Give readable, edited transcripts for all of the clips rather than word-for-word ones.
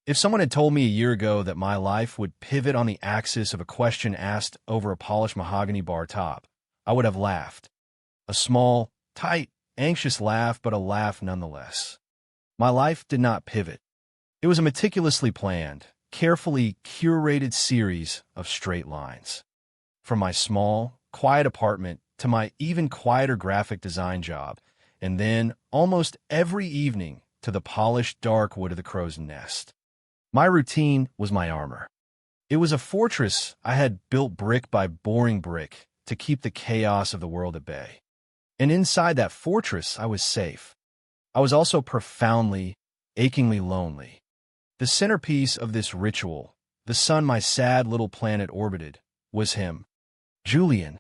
If someone had told me a year ago that my life would pivot on the axis of a question asked over a polished mahogany bar top, I would have laughed. A small, tight, anxious laugh, but a laugh nonetheless. My life did not pivot. It was a meticulously planned, carefully curated series of straight lines. From my small, quiet apartment to my even quieter graphic design job, and then, almost every evening, to the polished dark wood of the crow's nest. My routine was my armor. It was a fortress I had built brick by boring brick to keep the chaos of the world at bay. And inside that fortress, I was safe. I was also profoundly, achingly lonely. The centerpiece of this ritual, the sun my sad little planet orbited, was him. Julian.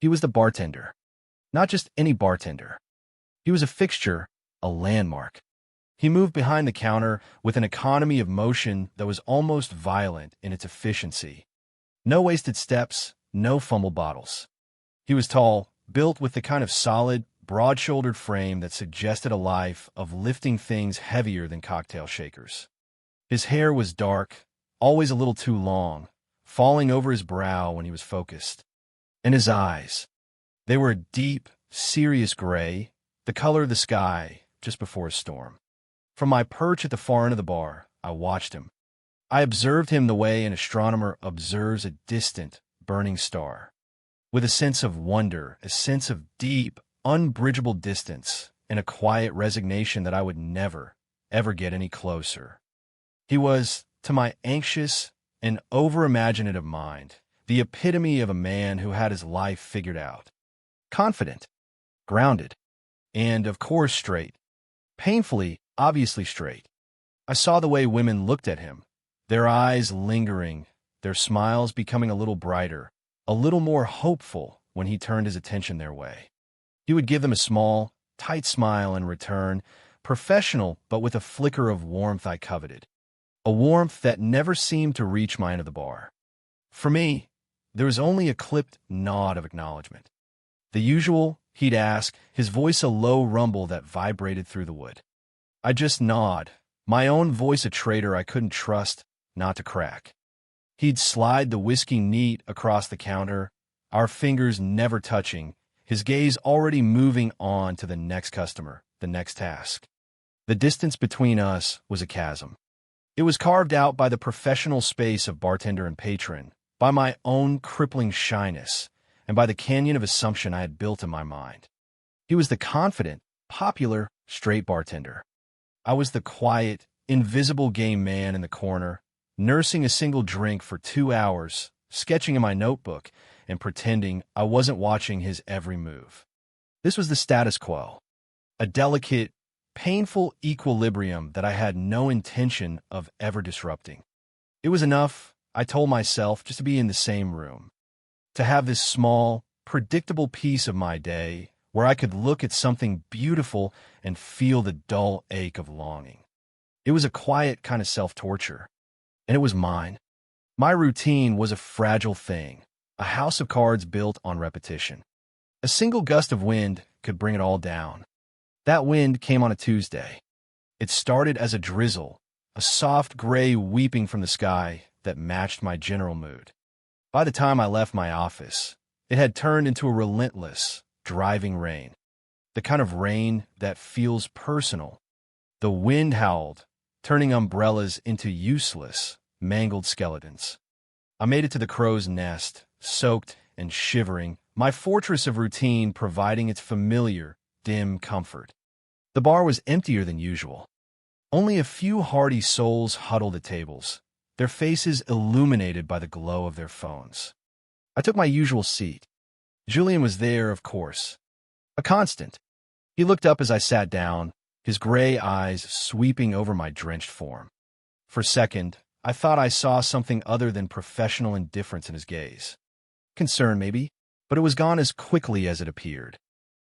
He was the bartender. Not just any bartender. He was a fixture, a landmark. He moved behind the counter with an economy of motion that was almost violent in its efficiency. No wasted steps, no fumbled bottles. He was tall, built with the kind of solid, broad-shouldered frame that suggested a life of lifting things heavier than cocktail shakers. His hair was dark, always a little too long, falling over his brow when he was focused. And his eyes. They were a deep, serious gray, the color of the sky just before a storm. From my perch at the far end of the bar, I watched him. I observed him the way an astronomer observes a distant, burning star. With a sense of wonder, a sense of deep, unbridgeable distance, and a quiet resignation that I would never, ever get any closer. He was, to my anxious and over-imaginative mind, the epitome of a man who had his life figured out. Confident, grounded, and, of course, straight. Painfully, obviously straight. I saw the way women looked at him, their eyes lingering, their smiles becoming a little brighter, a little more hopeful when he turned his attention their way. He would give them a small, tight smile in return, professional but with a flicker of warmth I coveted. A warmth that never seemed to reach my end of the bar. For me, there was only a clipped nod of acknowledgement. The usual, he'd ask, his voice a low rumble that vibrated through the wood. I'd just nod, my own voice a traitor I couldn't trust not to crack. He'd slide the whiskey neat across the counter, our fingers never touching, his gaze already moving on to the next customer, the next task. The distance between us was a chasm. It was carved out by the professional space of bartender and patron, by my own crippling shyness, and by the canyon of assumption I had built in my mind. He was the confident, popular, straight bartender. I was the quiet, invisible game man in the corner, nursing a single drink for 2 hours, sketching in my notebook, and pretending I wasn't watching his every move. This was the status quo, a delicate, painful equilibrium that I had no intention of ever disrupting. It was enough, I told myself, just to be in the same room, to have this small, predictable piece of my day where I could look at something beautiful and feel the dull ache of longing. It was a quiet kind of self-torture, and it was mine. My routine was a fragile thing, a house of cards built on repetition. A single gust of wind could bring it all down. That wind came on a Tuesday. It started as a drizzle, a soft gray weeping from the sky that matched my general mood. By the time I left my office, it had turned into a relentless, driving rain. The kind of rain that feels personal. The wind howled, turning umbrellas into useless, mangled skeletons. I made it to the crow's nest, soaked and shivering, my fortress of routine providing its familiar, dim comfort. The bar was emptier than usual. Only a few hardy souls huddled at tables, their faces illuminated by the glow of their phones. I took my usual seat. Julian was there, of course. A constant. He looked up as I sat down, his gray eyes sweeping over my drenched form. For a second, I thought I saw something other than professional indifference in his gaze. Concern, maybe, but it was gone as quickly as it appeared.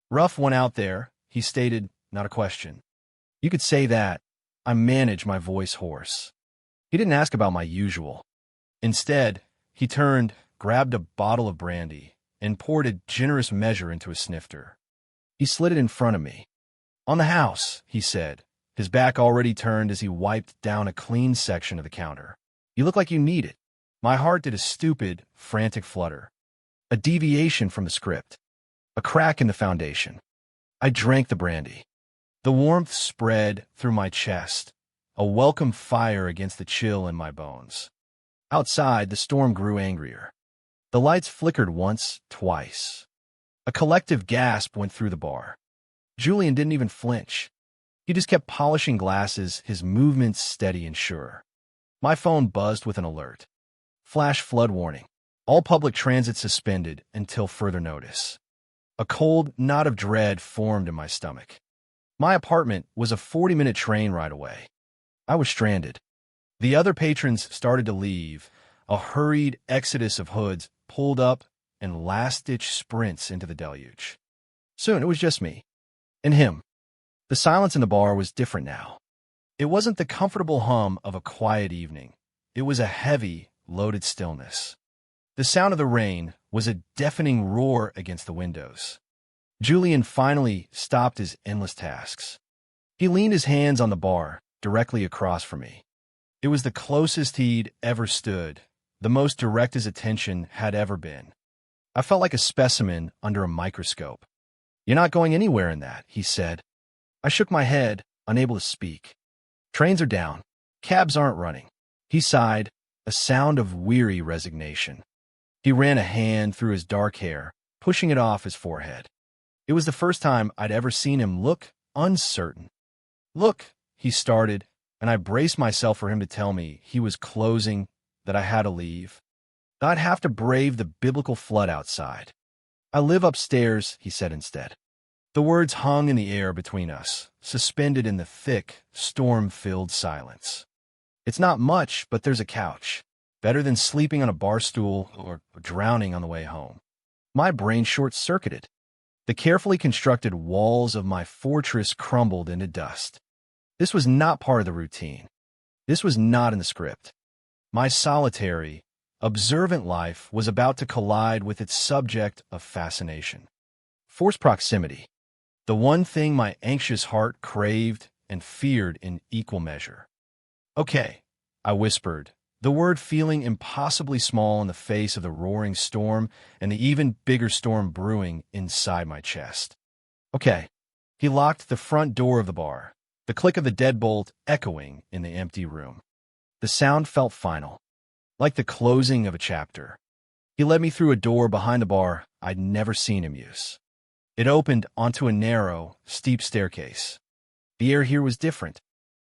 Rough one out there, he stated, not a question. You could say that. I manage my voice hoarse. He didn't ask about my usual. Instead, he turned, grabbed a bottle of brandy, and poured a generous measure into a snifter. He slid it in front of me. On the house, he said, his back already turned as he wiped down a clean section of the counter. "You look like you need it." My heart did a stupid, frantic flutter. A deviation from the script. A crack in the foundation. I drank the brandy. The warmth spread through my chest, a welcome fire against the chill in my bones. Outside, the storm grew angrier. The lights flickered once, twice. A collective gasp went through the bar. Julian didn't even flinch. He just kept polishing glasses, his movements steady and sure. My phone buzzed with an alert. Flash flood warning. All public transit suspended until further notice. A cold knot of dread formed in my stomach. My apartment was a 40-minute train ride away. I was stranded. The other patrons started to leave. A hurried exodus of hoods pulled up and last-ditch sprints into the deluge. Soon it was just me. And him. The silence in the bar was different now. It wasn't the comfortable hum of a quiet evening. It was a heavy, loaded stillness. The sound of the rain was a deafening roar against the windows. Julian finally stopped his endless tasks. He leaned his hands on the bar, directly across from me. It was the closest he'd ever stood, the most direct his attention had ever been. I felt like a specimen under a microscope. "You're not going anywhere in that," he said. I shook my head, unable to speak. "Trains are down. Cabs aren't running." He sighed, a sound of weary resignation. He ran a hand through his dark hair, pushing it off his forehead. It was the first time I'd ever seen him look uncertain. "Look," he started, and I braced myself for him to tell me he was closing, that I had to leave. I'd have to brave the biblical flood outside. "I live upstairs," he said instead. The words hung in the air between us, suspended in the thick, storm-filled silence. "It's not much, but there's a couch. Better than sleeping on a bar stool or drowning on the way home." My brain short-circuited. The carefully constructed walls of my fortress crumbled into dust. This was not part of the routine. This was not in the script. My solitary, observant life was about to collide with its subject of fascination. Forced proximity. The one thing my anxious heart craved and feared in equal measure. "Okay," I whispered, the word feeling impossibly small in the face of the roaring storm and the even bigger storm brewing inside my chest. "Okay." He locked the front door of the bar, the click of the deadbolt echoing in the empty room. The sound felt final, like the closing of a chapter. He led me through a door behind the bar I'd never seen him use. It opened onto a narrow, steep staircase. The air here was different.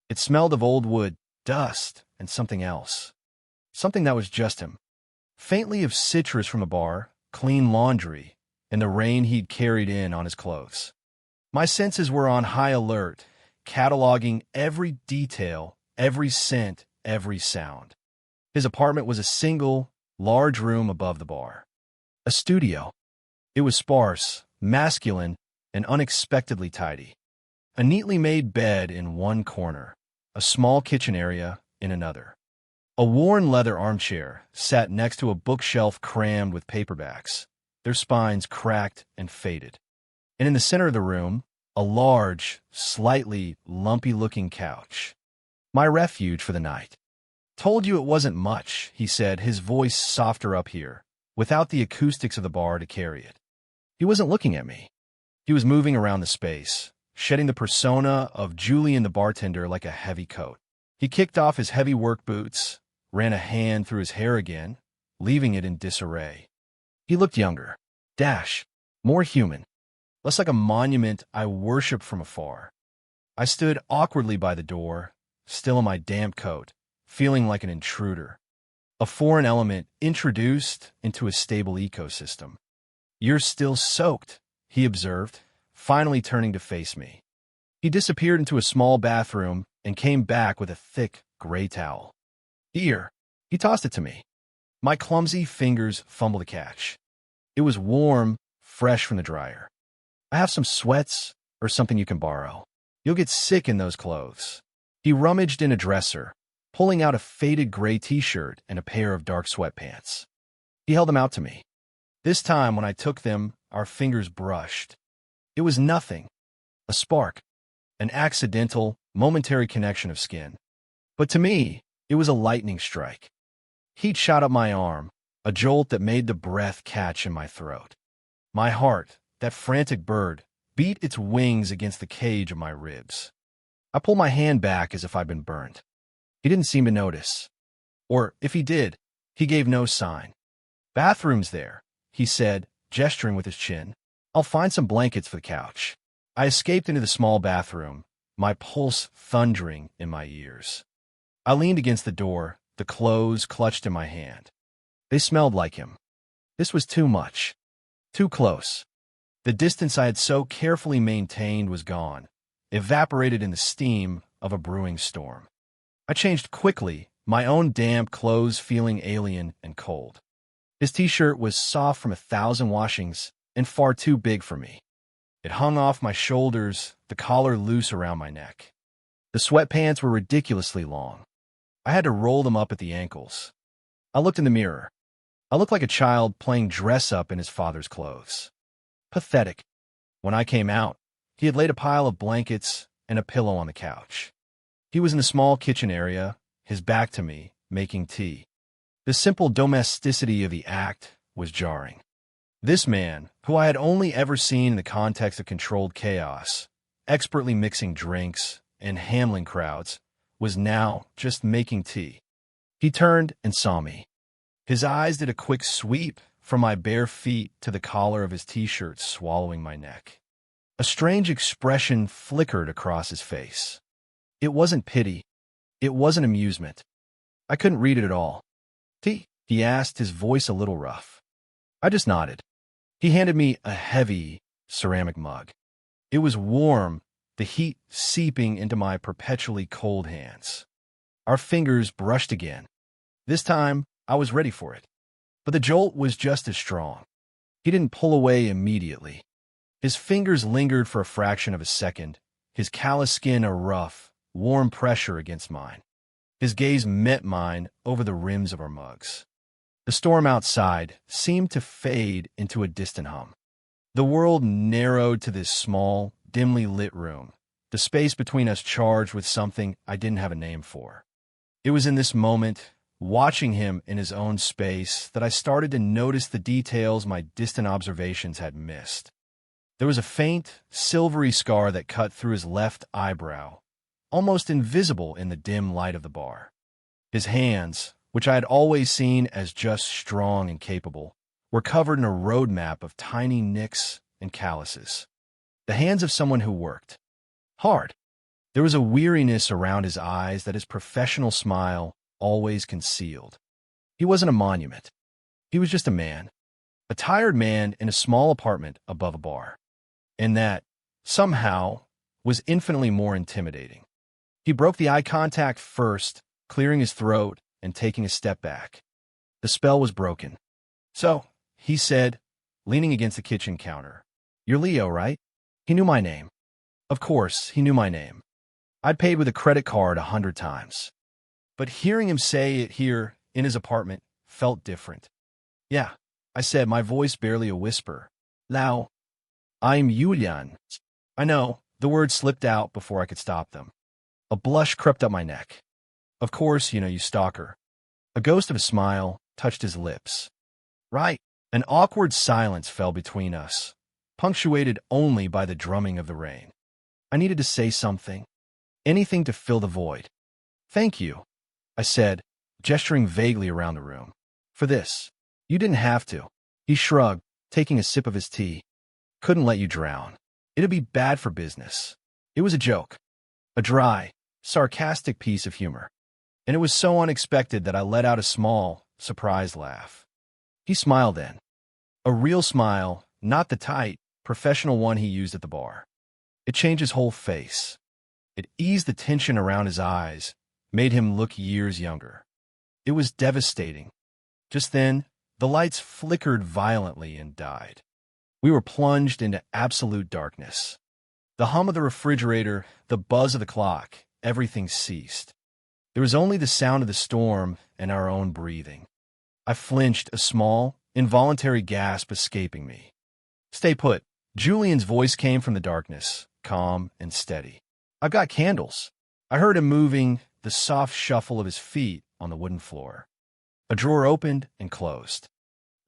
It smelled of old wood, dust, and something else. Something that was just him. Faintly of citrus from the bar, clean laundry, and the rain he'd carried in on his clothes. My senses were on high alert, cataloging every detail, every scent, every sound. His apartment was a single, large room above the bar. A studio. It was sparse, masculine, and unexpectedly tidy. A neatly made bed in one corner, a small kitchen area in another. A worn leather armchair sat next to a bookshelf crammed with paperbacks, their spines cracked and faded. And in the center of the room, a large, slightly lumpy-looking couch. My refuge for the night. "Told you it wasn't much," he said, his voice softer up here, without the acoustics of the bar to carry it. He wasn't looking at me. He was moving around the space, shedding the persona of Julian the bartender like a heavy coat. He kicked off his heavy work boots, ran a hand through his hair again, leaving it in disarray. He looked younger, more human, less like a monument I worshipped from afar. I stood awkwardly by the door, still in my damp coat, feeling like an intruder, a foreign element introduced into a stable ecosystem. "You're still soaked," he observed, finally turning to face me. He disappeared into a small bathroom and came back with a thick, gray towel. "Here." He tossed it to me. My clumsy fingers fumbled to catch. It was warm, fresh from the dryer. "I have some sweats or something you can borrow. You'll get sick in those clothes." He rummaged in a dresser, pulling out a faded gray t-shirt and a pair of dark sweatpants. He held them out to me. This time, when I took them, our fingers brushed. It was nothing. A spark. An accidental, momentary connection of skin. But to me, it was a lightning strike. Heat shot up my arm, a jolt that made the breath catch in my throat. My heart, that frantic bird, beat its wings against the cage of my ribs. I pulled my hand back as if I'd been burned. He didn't seem to notice. Or, if he did, he gave no sign. "Bathroom's there," he said, gesturing with his chin. "I'll find some blankets for the couch." I escaped into the small bathroom, my pulse thundering in my ears. I leaned against the door, the clothes clutched in my hand. They smelled like him. This was too much. Too close. The distance I had so carefully maintained was gone, evaporated in the steam of a brewing storm. I changed quickly, my own damp clothes feeling alien and cold. His t-shirt was soft from 1,000 washings and far too big for me. It hung off my shoulders, the collar loose around my neck. The sweatpants were ridiculously long. I had to roll them up at the ankles. I looked in the mirror. I looked like a child playing dress-up in his father's clothes. Pathetic. When I came out, he had laid a pile of blankets and a pillow on the couch. He was in the small kitchen area, his back to me, making tea. The simple domesticity of the act was jarring. This man, who I had only ever seen in the context of controlled chaos, expertly mixing drinks and handling crowds, was now just making tea. He turned and saw me. His eyes did a quick sweep from my bare feet to the collar of his t-shirt swallowing my neck. A strange expression flickered across his face. It wasn't pity. It wasn't amusement. I couldn't read it at all. "Tea?" he asked, his voice a little rough. I just nodded. He handed me a heavy ceramic mug. It was warm, the heat seeping into my perpetually cold hands. Our fingers brushed again. This time, I was ready for it. But the jolt was just as strong. He didn't pull away immediately. His fingers lingered for a fraction of a second, his callous skin a rough, warm pressure against mine. His gaze met mine over the rims of our mugs. The storm outside seemed to fade into a distant hum. The world narrowed to this small, dimly lit room, the space between us charged with something I didn't have a name for. It was in this moment, watching him in his own space, that I started to notice the details my distant observations had missed. There was a faint, silvery scar that cut through his left eyebrow, almost invisible in the dim light of the bar. His hands, which I had always seen as just strong and capable, were covered in a roadmap of tiny nicks and calluses. The hands of someone who worked hard. There was a weariness around his eyes that his professional smile always concealed. He wasn't a monument. He was just a man. A tired man in a small apartment above a bar. And that, somehow, was infinitely more intimidating. He broke the eye contact first, clearing his throat and taking a step back. The spell was broken. "So," he said, leaning against the kitchen counter. "You're Leo, right?" He knew my name. Of course, he knew my name. I'd paid with a credit card 100 times. But hearing him say it here, in his apartment, felt different. "Yeah," I said, my voice barely a whisper. "Lao. I'm Yulian." I know, the words slipped out before I could stop them. A blush crept up my neck. "Of course, you stalker." A ghost of a smile touched his lips. "Right." An awkward silence fell between us, punctuated only by the drumming of the rain. I needed to say something. Anything to fill the void. "Thank you," I said, gesturing vaguely around the room. "For this. You didn't have to." He shrugged, taking a sip of his tea. "Couldn't let you drown. It'd be bad for business." It was a joke. A dry, sarcastic piece of humor. And it was so unexpected that I let out a small, surprised laugh. He smiled then. A real smile, not the tight, professional one he used at the bar. It changed his whole face. It eased the tension around his eyes, made him look years younger. It was devastating. Just then, the lights flickered violently and died. We were plunged into absolute darkness. The hum of the refrigerator, the buzz of the clock, everything ceased. There was only the sound of the storm and our own breathing. I flinched, a small, involuntary gasp escaping me. "Stay put." Julian's voice came from the darkness, calm and steady. "I've got candles." I heard him moving, the soft shuffle of his feet on the wooden floor. A drawer opened and closed.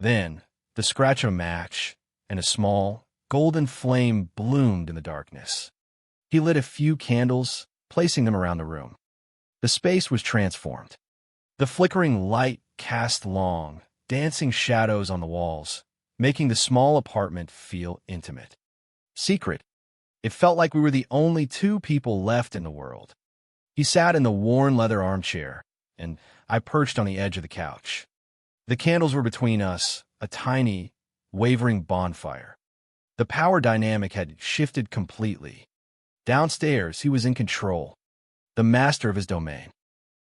Then, the scratch of a match, and a small, golden flame bloomed in the darkness. He lit a few candles, placing them around the room. The space was transformed. The flickering light cast long, dancing shadows on the walls, making the small apartment feel intimate. Secret. It felt like we were the only two people left in the world. He sat in the worn leather armchair, and I perched on the edge of the couch. The candles were between us, a tiny, wavering bonfire. The power dynamic had shifted completely. Downstairs, he was in control, the master of his domain.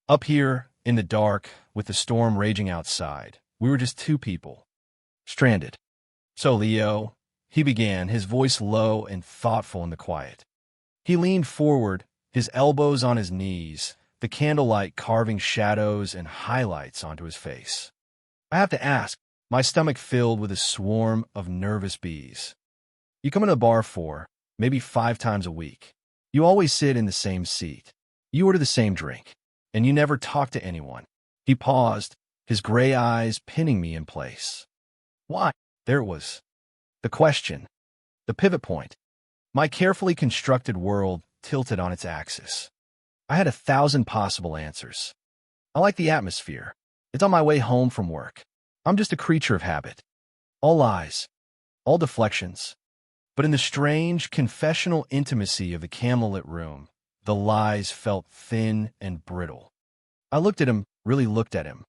Up here, in the dark, with the storm raging outside, we were just two people, stranded. So, Leo, he began, his voice low and thoughtful in the quiet. He leaned forward, his elbows on his knees, the candlelight carving shadows and highlights onto his face. I have to ask, my stomach filled with a swarm of nervous bees. You come into the bar 4, maybe 5 times a week. You always sit in the same seat. You order the same drink, and you never talk to anyone. He paused, his gray eyes pinning me in place. Why? There it was. The question. The pivot point. My carefully constructed world tilted on its axis. I had 1,000 possible answers. I like the atmosphere. It's on my way home from work. I'm just a creature of habit. All lies. All deflections. But in the strange, confessional intimacy of the candlelit room, the lies felt thin and brittle. I looked at him, really looked at him,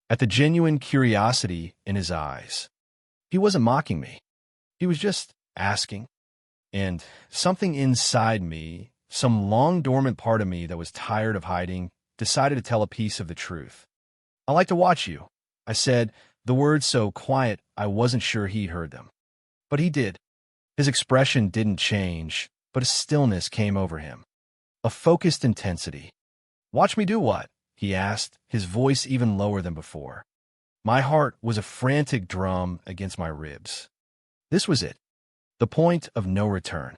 at the genuine curiosity in his eyes. He wasn't mocking me. He was just asking. And something inside me, some long-dormant part of me that was tired of hiding, decided to tell a piece of the truth. I like to watch you, I said, the words so quiet I wasn't sure he heard them. But he did. His expression didn't change, but a stillness came over him. A focused intensity. Watch me do what? He asked, his voice even lower than before. My heart was a frantic drum against my ribs. This was it. The point of no return.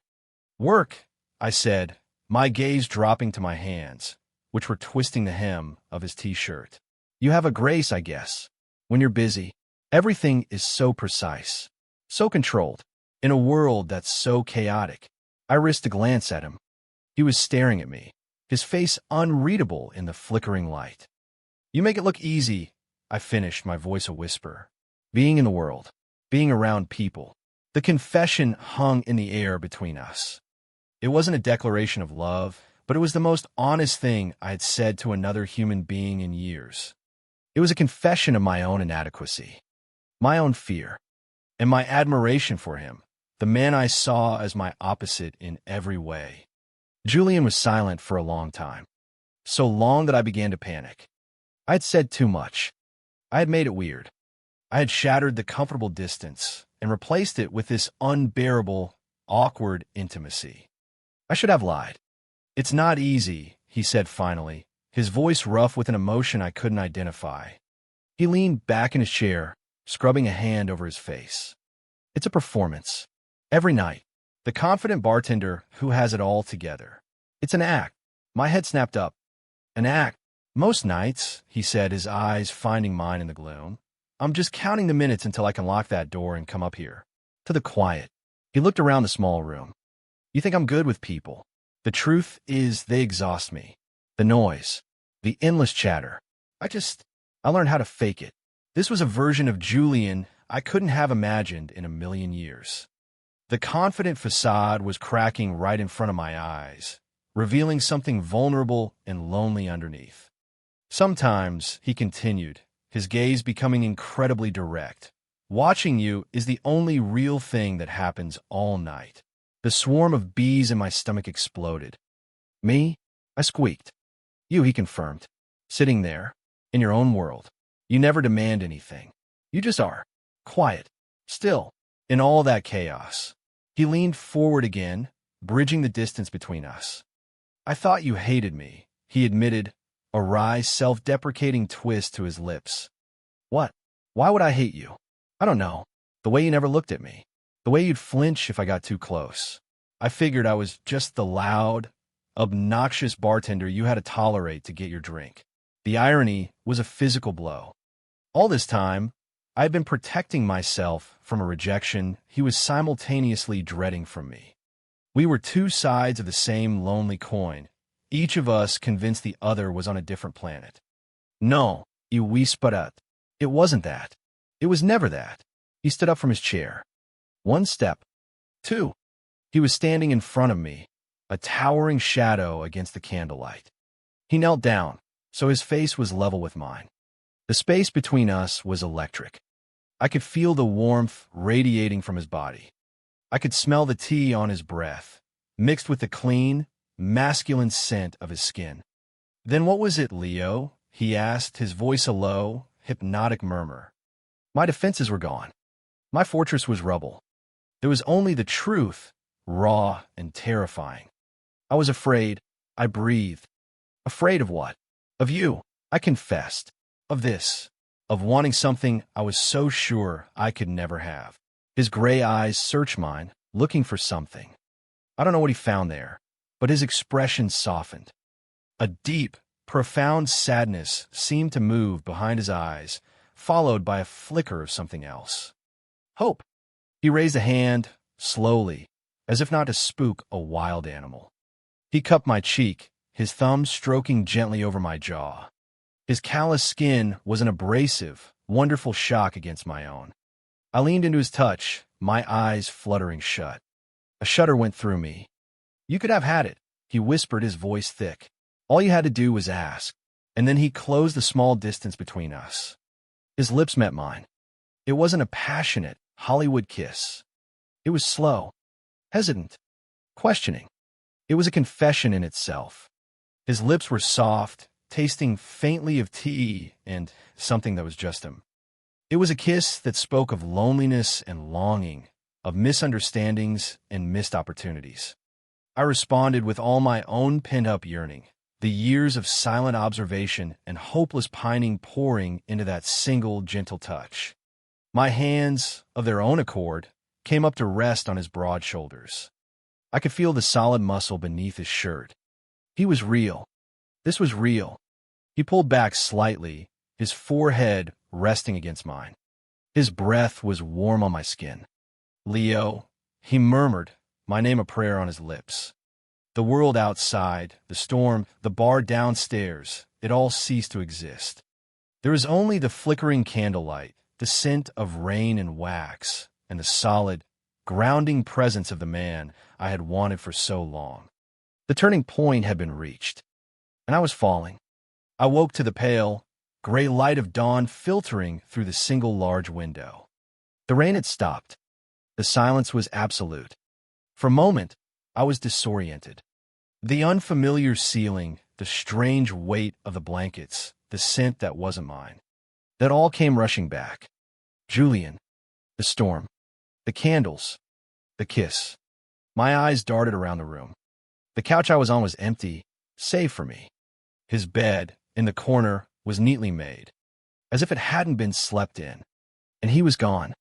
Work, I said, my gaze dropping to my hands, which were twisting the hem of his t-shirt. You have a grace, I guess. When you're busy, everything is so precise, so controlled. In a world that's so chaotic, I risked a glance at him. He was staring at me, his face unreadable in the flickering light. You make it look easy, I finished, my voice a whisper. Being in the world, being around people. The confession hung in the air between us. It wasn't a declaration of love, but it was the most honest thing I had said to another human being in years. It was a confession of my own inadequacy, my own fear, and my admiration for him, the man I saw as my opposite in every way. Julian was silent for a long time, so long that I began to panic. I had said too much. I had made it weird. I had shattered the comfortable distance and replaced it with this unbearable, awkward intimacy. I should have lied. It's not easy, he said finally, his voice rough with an emotion I couldn't identify. He leaned back in his chair, scrubbing a hand over his face. It's a performance. Every night, the confident bartender who has it all together. It's an act. My head snapped up. An act. Most nights, he said, his eyes finding mine in the gloom. I'm just counting the minutes until I can lock that door and come up here. To the quiet. He looked around the small room. You think I'm good with people. The truth is they exhaust me. The noise. The endless chatter. I learned how to fake it. This was a version of Julian I couldn't have imagined in a million years. The confident facade was cracking right in front of my eyes, revealing something vulnerable and lonely underneath. Sometimes, he continued, his gaze becoming incredibly direct, watching you is the only real thing that happens all night. The swarm of bees in my stomach exploded. Me? I squeaked. You, he confirmed, sitting there, in your own world. You never demand anything. You just are. Quiet. Still. In all that chaos. He leaned forward again, bridging the distance between us. I thought you hated me, he admitted, a wry, self-deprecating twist to his lips. What? Why would I hate you? I don't know. The way you never looked at me. The way you'd flinch if I got too close. I figured I was just the loud, obnoxious bartender you had to tolerate to get your drink. The irony was a physical blow. All this time, I had been protecting myself from a rejection he was simultaneously dreading from me. We were two sides of the same lonely coin, each of us convinced the other was on a different planet. No, you whispered. It wasn't that. It was never that. He stood up from his chair. One step. Two. He was standing in front of me, a towering shadow against the candlelight. He knelt down, so his face was level with mine. The space between us was electric. I could feel the warmth radiating from his body. I could smell the tea on his breath, mixed with the clean, masculine scent of his skin. "Then what was it, Leo?" he asked, his voice a low, hypnotic murmur. My defenses were gone. My fortress was rubble. There was only the truth, raw and terrifying. I was afraid. I breathed. Afraid of what? Of you, I confessed. Of this. Of wanting something I was so sure I could never have. His gray eyes searched mine, looking for something. I don't know what he found there, but his expression softened. A deep, profound sadness seemed to move behind his eyes, followed by a flicker of something else. Hope. He raised a hand, slowly, as if not to spook a wild animal. He cupped my cheek, his thumb stroking gently over my jaw. His callous skin was an abrasive, wonderful shock against my own. I leaned into his touch, my eyes fluttering shut. A shudder went through me. "You could have had it," he whispered, his voice thick. "All you had to do was ask." And then he closed the small distance between us. His lips met mine. It wasn't a passionate, Hollywood kiss. It was slow, hesitant, questioning. It was a confession in itself. His lips were soft, tasting faintly of tea and something that was just him. It was a kiss that spoke of loneliness and longing, of misunderstandings and missed opportunities. I responded with all my own pent-up yearning, the years of silent observation and hopeless pining pouring into that single gentle touch. My hands, of their own accord, came up to rest on his broad shoulders. I could feel the solid muscle beneath his shirt. He was real. This was real. He pulled back slightly, his forehead resting against mine. His breath was warm on my skin. "Leo," he murmured, my name a prayer on his lips. The world outside, the storm, the bar downstairs, it all ceased to exist. There was only the flickering candlelight, the scent of rain and wax, and the solid, grounding presence of the man I had wanted for so long. The turning point had been reached, and I was falling. I woke to the pale, gray light of dawn filtering through the single large window. The rain had stopped. The silence was absolute. For a moment, I was disoriented. The unfamiliar ceiling, the strange weight of the blankets, the scent that wasn't mine. That all came rushing back. Julian, the storm, the candles, the kiss. My eyes darted around the room. The couch I was on was empty, save for me. His bed, in the corner, was neatly made, as if it hadn't been slept in. And he was gone.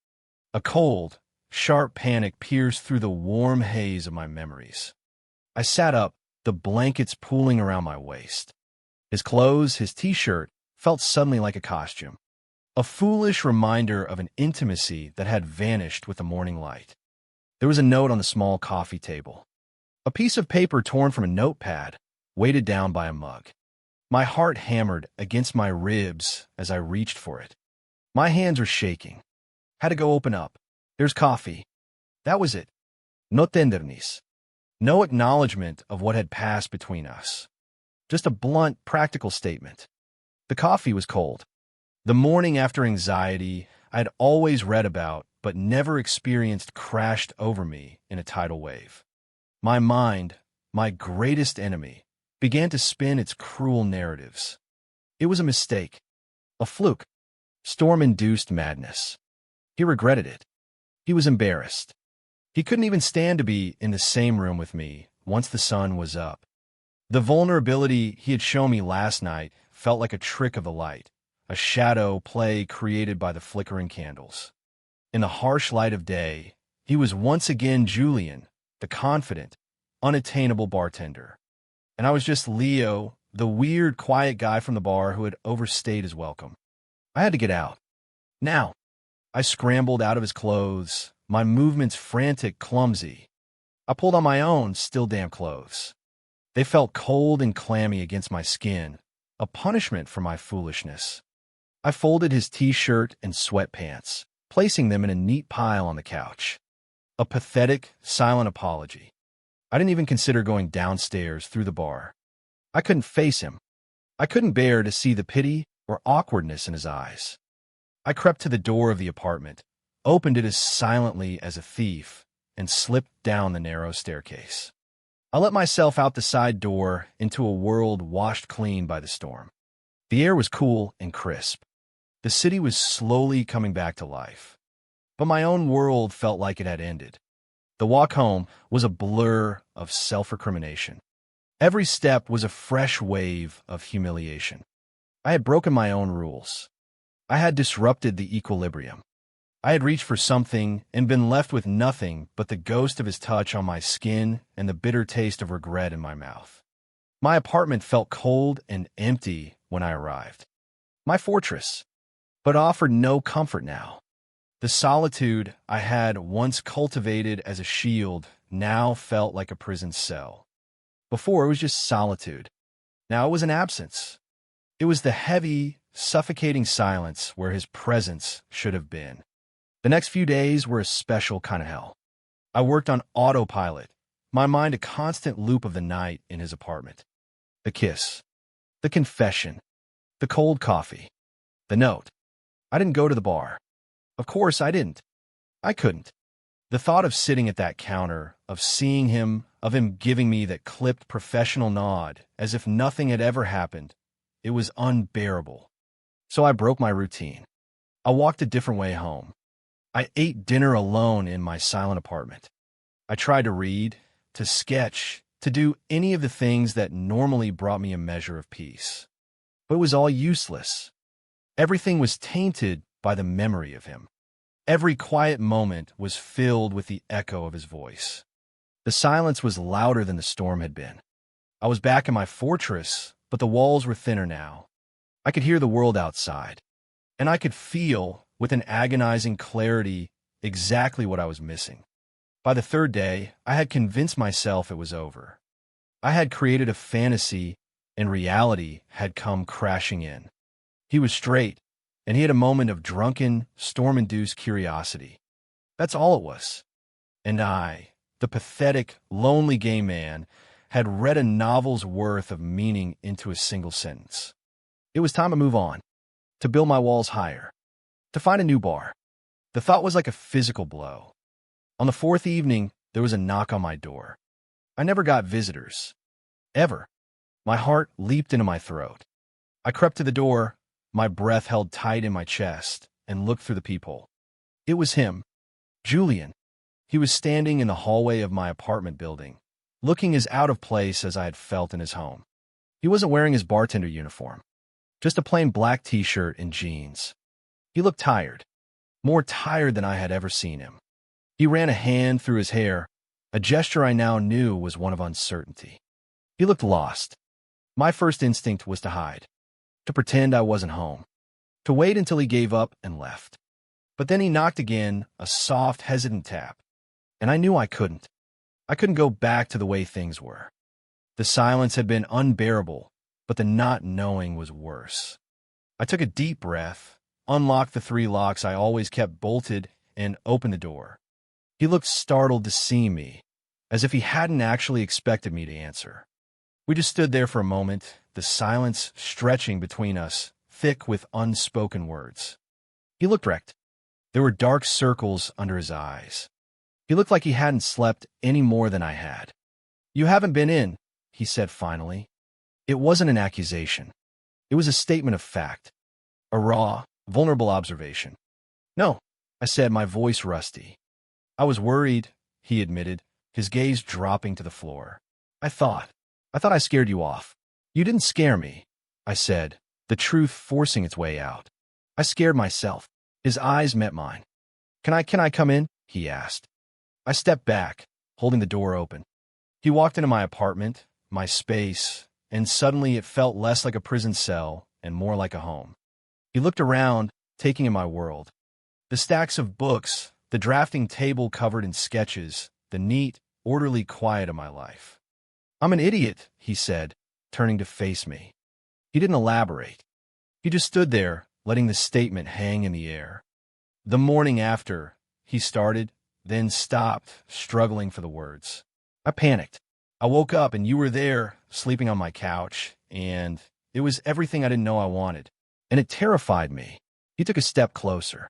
A cold, sharp panic pierced through the warm haze of my memories. I sat up, the blankets pooling around my waist. His clothes, his t-shirt, felt suddenly like a costume. A foolish reminder of an intimacy that had vanished with the morning light. There was a note on the small coffee table. A piece of paper torn from a notepad, weighted down by a mug. My heart hammered against my ribs as I reached for it. My hands were shaking. Had to go open up. "There's coffee." That was it. No tenderness. No acknowledgement of what had passed between us. Just a blunt, practical statement. The coffee was cold. The morning after anxiety I had always read about but never experienced crashed over me in a tidal wave. My mind, my greatest enemy, began to spin its cruel narratives. It was a mistake, a fluke, storm-induced madness. He regretted it. He was embarrassed. He couldn't even stand to be in the same room with me once the sun was up. The vulnerability he had shown me last night felt like a trick of the light, a shadow play created by the flickering candles. In the harsh light of day, he was once again Julian, the confident, unattainable bartender. and I was just Leo, the weird, quiet guy from the bar who had overstayed his welcome. I had to get out. Now. I scrambled out of his clothes, my movements frantic, clumsy. I pulled on my own, still damp clothes. They felt cold and clammy against my skin, a punishment for my foolishness. I folded his t-shirt and sweatpants, placing them in a neat pile on the couch. A pathetic, silent apology. I didn't even consider going downstairs through the bar. I couldn't face him. I couldn't bear to see the pity or awkwardness in his eyes. I crept to the door of the apartment, opened it as silently as a thief, and slipped down the narrow staircase. I let myself out the side door into a world washed clean by the storm. The air was cool and crisp. The city was slowly coming back to life. But my own world felt like it had ended. The walk home was a blur of self-recrimination. Every step was a fresh wave of humiliation. I had broken my own rules. I had disrupted the equilibrium. I had reached for something and been left with nothing but the ghost of his touch on my skin and the bitter taste of regret in my mouth. My apartment felt cold and empty when I arrived. My fortress, but offered no comfort now. The solitude I had once cultivated as a shield now felt like a prison cell. Before, it was just solitude. Now it was an absence. It was the heavy, suffocating silence where his presence should have been. The next few days were a special kind of hell. I worked on autopilot, my mind a constant loop of the night in his apartment. The kiss, the confession, the cold coffee, the note. I didn't go to the bar. Of course I didn't. I couldn't. The thought of sitting at that counter, of seeing him, of him giving me that clipped professional nod, as if nothing had ever happened, it was unbearable. So I broke my routine. I walked a different way home. I ate dinner alone in my silent apartment. I tried to read, to sketch, to do any of the things that normally brought me a measure of peace. But it was all useless. Everything was tainted by the memory of him. Every quiet moment was filled with the echo of his voice. The silence was louder than the storm had been. I was back in my fortress, but the walls were thinner now. I could hear the world outside, and I could feel, with an agonizing clarity, exactly what I was missing. By the third day, I had convinced myself it was over. I had created a fantasy, and reality had come crashing in. He was straight, and he had a moment of drunken, storm-induced curiosity. That's all it was. And I, the pathetic, lonely gay man, had read a novel's worth of meaning into a single sentence. It was time to move on, to build my walls higher, to find a new bar. The thought was like a physical blow. On the fourth evening, there was a knock on my door. I never got visitors. Ever. My heart leaped into my throat. I crept to the door, my breath held tight in my chest, and looked through the peephole. It was him, Julian. He was standing in the hallway of my apartment building, looking as out of place as I had felt in his home. He wasn't wearing his bartender uniform, just a plain black t-shirt and jeans. He looked tired, more tired than I had ever seen him. He ran a hand through his hair, a gesture I now knew was one of uncertainty. He looked lost. My first instinct was to hide, to pretend I wasn't home, to wait until he gave up and left. But then he knocked again, a soft, hesitant tap, and I knew I couldn't. I couldn't go back to the way things were. The silence had been unbearable, but the not knowing was worse. I took a deep breath, unlocked the 3 locks I always kept bolted, and opened the door. He looked startled to see me, as if he hadn't actually expected me to answer. We just stood there for a moment, the silence stretching between us, thick with unspoken words. He looked wrecked. There were dark circles under his eyes. He looked like he hadn't slept any more than I had. "You haven't been in," he said finally. It wasn't an accusation. It was a statement of fact, a raw, vulnerable observation. "No," I said, my voice rusty. "I was worried," he admitted, his gaze dropping to the floor. I thought I scared you off." "You didn't scare me," I said, the truth forcing its way out. "I scared myself." His eyes met mine. Can I come in?" he asked. I stepped back, holding the door open. He walked into my apartment, my space, and suddenly it felt less like a prison cell and more like a home. He looked around, taking in my world. The stacks of books, the drafting table covered in sketches, the neat, orderly quiet of my life. "I'm an idiot," he said, turning to face me. He didn't elaborate. He just stood there, letting the statement hang in the air. "The morning after," he started, then stopped, struggling for the words. I panicked. I woke up and you were there, sleeping on my couch, and it was everything I didn't know I wanted. And it terrified me. He took a step closer.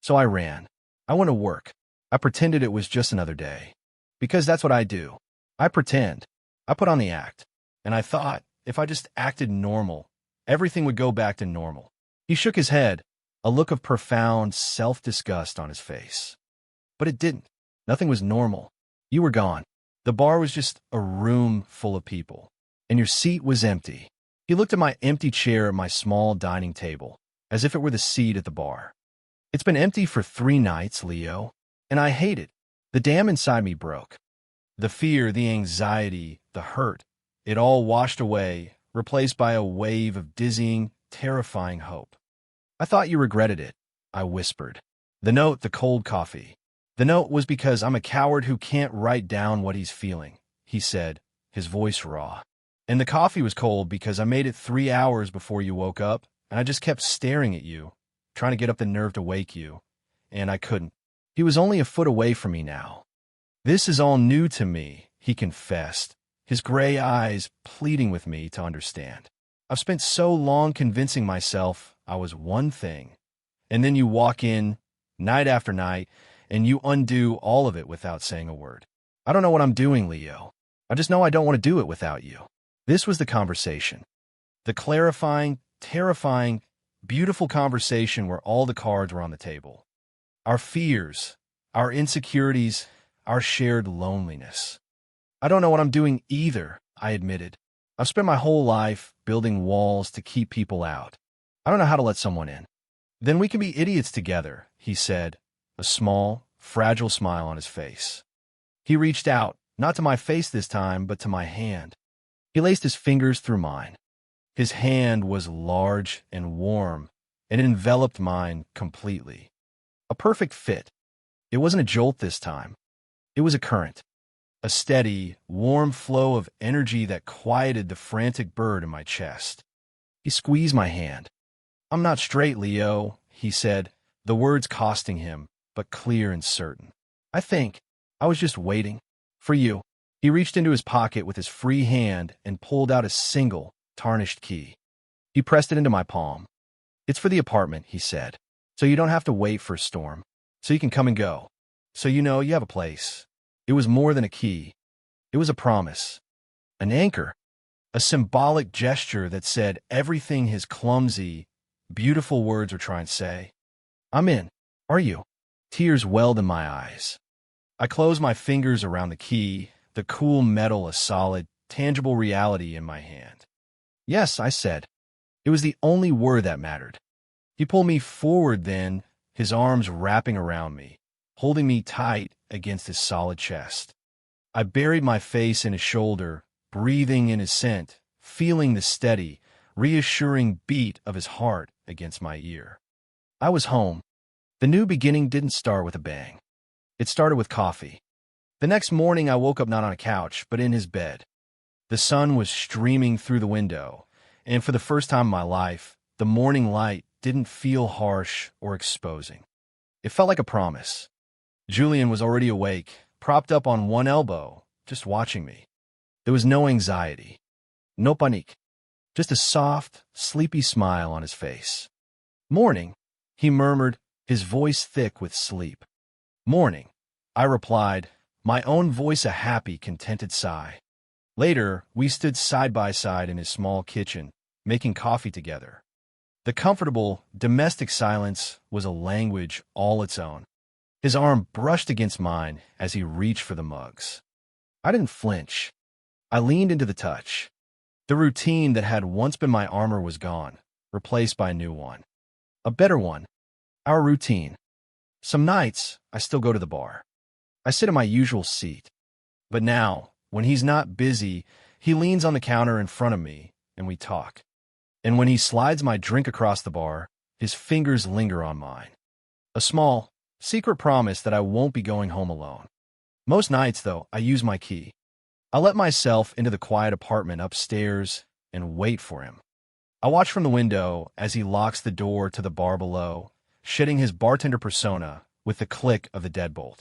So I ran. I went to work. I pretended it was just another day. Because that's what I do. I pretend. I put on the act. And I thought, if I just acted normal, everything would go back to normal. He shook his head, a look of profound self-disgust on his face. But it didn't. Nothing was normal. You were gone. The bar was just a room full of people. And your seat was empty. He looked at my empty chair at my small dining table, as if it were the seat at the bar. "It's been empty for 3 nights, Leo, and I hate it. The dam inside me broke. The fear, the anxiety, the hurt, it all washed away, replaced by a wave of dizzying, terrifying hope. I thought you regretted it," I whispered. "The note, the cold coffee. The note was because I'm a coward who can't write down what he's feeling," he said, his voice raw. "And the coffee was cold because I made it 3 hours before you woke up, and I just kept staring at you, trying to get up the nerve to wake you, and I couldn't." He was only a foot away from me now. "This is all new to me," he confessed, his gray eyes pleading with me to understand. "I've spent so long convincing myself I was one thing, and then you walk in, night after night, and you undo all of it without saying a word. I don't know what I'm doing, Leo. I just know I don't want to do it without you." This was the conversation. The clarifying, terrifying, beautiful conversation where all the cards were on the table. Our fears, our insecurities, our shared loneliness. "I don't know what I'm doing either," I admitted. "I've spent my whole life building walls to keep people out. I don't know how to let someone in." "Then we can be idiots together," he said, a small, fragile smile on his face. He reached out, not to my face this time, but to my hand. He laced his fingers through mine. His hand was large and warm, and it enveloped mine completely. A perfect fit. It wasn't a jolt this time. It was a current. A steady, warm flow of energy that quieted the frantic bird in my chest. He squeezed my hand. "I'm not straight, Leo," he said, the words costing him, but clear and certain. I was just waiting. For you." He reached into his pocket with his free hand and pulled out a single, tarnished key. He pressed it into my palm. "It's for the apartment," he said, "so you don't have to wait for a storm, so you can come and go, so you know you have a place." It was more than a key. It was a promise, an anchor, a symbolic gesture that said everything his clumsy, beautiful words were trying to say. "I'm in. Are you?" Tears welled in my eyes. I closed my fingers around the key, the cool metal a solid, tangible reality in my hand. "Yes," I said. It was the only word that mattered. He pulled me forward then, his arms wrapping around me, holding me tight against his solid chest. I buried my face in his shoulder, breathing in his scent, feeling the steady, reassuring beat of his heart against my ear. I was home. The new beginning didn't start with a bang. It started with coffee. The next morning I woke up not on a couch, but in his bed. The sun was streaming through the window, and for the first time in my life, the morning light didn't feel harsh or exposing. It felt like a promise. Julian was already awake, propped up on one elbow, just watching me. There was no anxiety, no panique, just a soft, sleepy smile on his face. "Morning," he murmured, his voice thick with sleep. "Morning," I replied, my own voice a happy, contented sigh. Later, we stood side by side in his small kitchen, making coffee together. The comfortable, domestic silence was a language all its own. His arm brushed against mine as he reached for the mugs. I didn't flinch. I leaned into the touch. The routine that had once been my armor was gone, replaced by a new one. A better one. Our routine. Some nights, I still go to the bar. I sit in my usual seat. But now, when he's not busy, He leans on the counter in front of me, and we talk. And when he slides my drink across the bar, his fingers linger on mine. A small, secret promise that I won't be going home alone. Most nights, though, I use my key. I let myself into the quiet apartment upstairs and wait for him. I watch from the window as he locks the door to the bar below, shedding his bartender persona with the click of the deadbolt.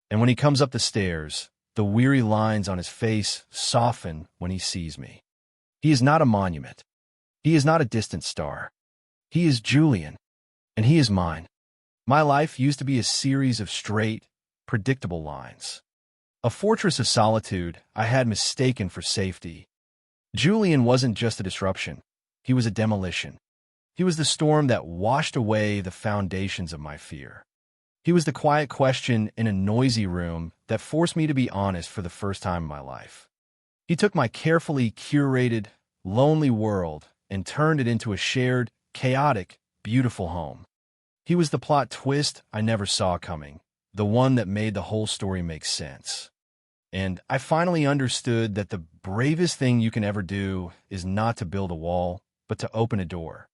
And when he comes up the stairs, the weary lines on his face soften when he sees me. He is not a monument. He is not a distant star. He is Julian, and he is mine. My life used to be a series of straight, predictable lines. A fortress of solitude I had mistaken for safety. Julian wasn't just a disruption. He was a demolition. He was the storm that washed away the foundations of my fear. He was the quiet question in a noisy room that forced me to be honest for the first time in my life. He took my carefully curated, lonely world and turned it into a shared, chaotic, beautiful home. He was the plot twist I never saw coming, the one that made the whole story make sense. And I finally understood that the bravest thing you can ever do is not to build a wall, but to open a door.